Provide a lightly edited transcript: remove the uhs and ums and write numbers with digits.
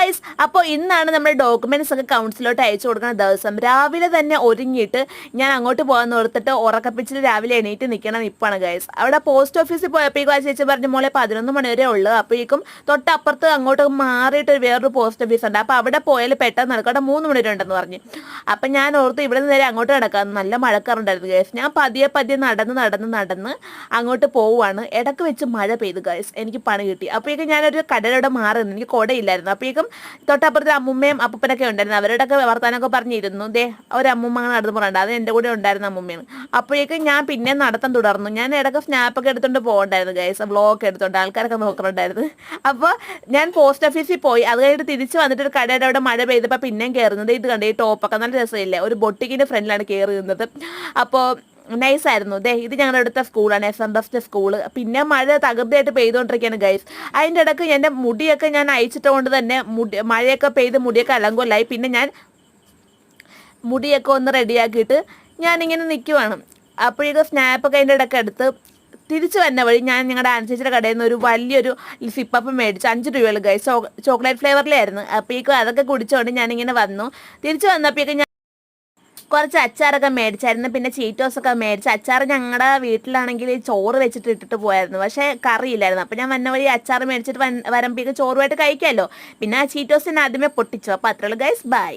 Guys, അപ്പോൾ ഇന്നാണ് നമ്മുടെ ഡോക്യുമെന്റ്സ് ഒക്കെ കൗൺസിലോട്ട് അയച്ചു കൊടുക്കുന്ന ദിവസം. രാവിലെ തന്നെ ഒരുങ്ങിയിട്ട് ഞാൻ അങ്ങോട്ട് പോകാൻ ഓർത്തിട്ട് ഉറക്കപ്പിച്ചിൽ രാവിലെ എണീറ്റ് നിൽക്കണം ഇപ്പാണ് ഗൈസ്. അവിടെ പോസ്റ്റ് ഓഫീസിൽ പോയപ്പോഴേക്കും ആ ചേച്ചി പറഞ്ഞ മോളെ 11 മണി വരെ ഉള്ളു. അപ്പോഴേക്കും തൊട്ടപ്പുറത്ത് അങ്ങോട്ട് മാറിയിട്ട് വേറൊരു പോസ്റ്റ് ഓഫീസ് ഉണ്ട്. അപ്പോൾ അവിടെ പോയാൽ പെട്ടെന്ന് നടക്കും, അവിടെ 3 മണി വരെ ഉണ്ടെന്ന് പറഞ്ഞു. അപ്പം ഞാൻ ഓർത്ത് ഇവിടെ നിന്ന് നേരെ അങ്ങോട്ട് നടക്കാം. നല്ല മഴക്കാറുണ്ടായിരുന്നു ഗൈസ്. ഞാൻ പതിയെ പതിയെ നടന്ന് അങ്ങോട്ട് പോവുകയാണ്. ഇടയ്ക്ക് വെച്ച് മഴ പെയ്തു ഗൈസ്. എനിക്ക് പണി കിട്ടി. അപ്പോഴേക്കും ഞാനൊരു കടയുടെ മാറി നിന്ന്, എനിക്ക് കുടയില്ലായിരുന്നു. അപ്പോഴേക്കും തൊട്ടപ്പുറത്ത് അമ്മുമ്മയും അപ്പൂപ്പനൊക്കെ ഉണ്ടായിരുന്നു. അവരോടൊക്കെ വർത്താനൊക്കെ പറഞ്ഞിരുന്നു. ദേ ഒരു അമ്മുമ്മ അങ്ങനെ നടന്നു പോകണ്ട, അത് എൻ്റെ കൂടെ ഉണ്ടായിരുന്ന അമ്മുമ്മയാണ്. അപ്പോഴേക്കും ഞാൻ പിന്നെ നടത്തം തുടർന്നു. ഞാൻ ഇടയ്ക്ക് സ്നാപ്പൊക്കെ എടുത്തുകൊണ്ട് പോകണ്ടായിരുന്നു ഗൈസ്, വ്ളോഗ് എടുത്തുകൊണ്ട് ആൾക്കാരൊക്കെ നോക്കുന്നുണ്ടായിരുന്നു. അപ്പോൾ ഞാൻ പോസ്റ്റ് ഓഫീസിൽ പോയി. അത് കഴിഞ്ഞിട്ട് തിരിച്ച് വന്നിട്ട് ഒരു കടയുടെ അവിടെ മഴ പെയ്തപ്പോൾ പിന്നെയും കയറുന്നത്. ഇത് കണ്ടേ, ഈ ടോപ്പൊക്കെ നല്ല രസമില്ല, ഒരു ബൊട്ടിക്കിൻ്റെ ഫ്രണ്ടിലാണ് കയറി നിന്നത്. അപ്പോൾ നൈസായിരുന്നു. ഇത് ഞങ്ങളുടെ അടുത്ത സ്കൂളാണ്, SMBest സ്കൂള്. പിന്നെ മഴ തകൃതിയായിട്ട് പെയ്തുകൊണ്ടിരിക്കുകയാണ് ഗൈസ്. അതിൻ്റെ ഇടയ്ക്ക് എൻ്റെ മുടിയൊക്കെ ഞാൻ അയച്ചിട്ട് കൊണ്ട് തന്നെ മഴയൊക്കെ പെയ്ത് മുടിയൊക്കെ അലങ്കോലായി. പിന്നെ ഞാൻ മുടിയൊക്കെ ഒന്ന് റെഡിയാക്കിയിട്ട് ഞാനിങ്ങനെ നിൽക്കുവാണ്. അപ്പോഴേക്കും സ്നാപ്പൊക്കെ അതിൻ്റെ ഇടയ്ക്ക് എടുത്ത് തിരിച്ചു വന്ന വഴി ഞാൻ ഞങ്ങളുടെ ആൻസേച്ചിയുടെ കടയിൽ നിന്ന് ഒരു വലിയൊരു സിപ്പപ്പ് മേടിച്ചു. 5 രൂപയുള്ളൂ ഗൈസ്, ചോക്ലേറ്റ് ഫ്ലേവറിലായിരുന്നു. അപ്പോഴേക്കും അതൊക്കെ കുടിച്ചുകൊണ്ട് ഞാനിങ്ങനെ വന്നു. തിരിച്ചു വന്നപ്പോഴേക്കും കുറച്ച് അച്ചാറൊക്കെ മേടിച്ചായിരുന്നു. പിന്നെ ചീറ്റോസൊക്കെ മേടിച്ചു. അച്ചാർ ഞങ്ങളുടെ വീട്ടിലാണെങ്കിൽ ചോറ് വെച്ചിട്ട് ഇട്ടിട്ട് പോയായിരുന്നു, പക്ഷേ കറിയില്ലായിരുന്നു. അപ്പോൾ ഞാൻ വന്ന വഴി അച്ചാർ മേടിച്ചിട്ട് വരുമ്പോഴേക്കും ചോറുമായിട്ട് കഴിക്കാമല്ലോ. പിന്നെ ആ ചീറ്റോസിനെ ആദ്യമേ പൊട്ടിച്ചു. അപ്പോൾ അത്രയുള്ളൂ ഗൈസ്, ബൈ.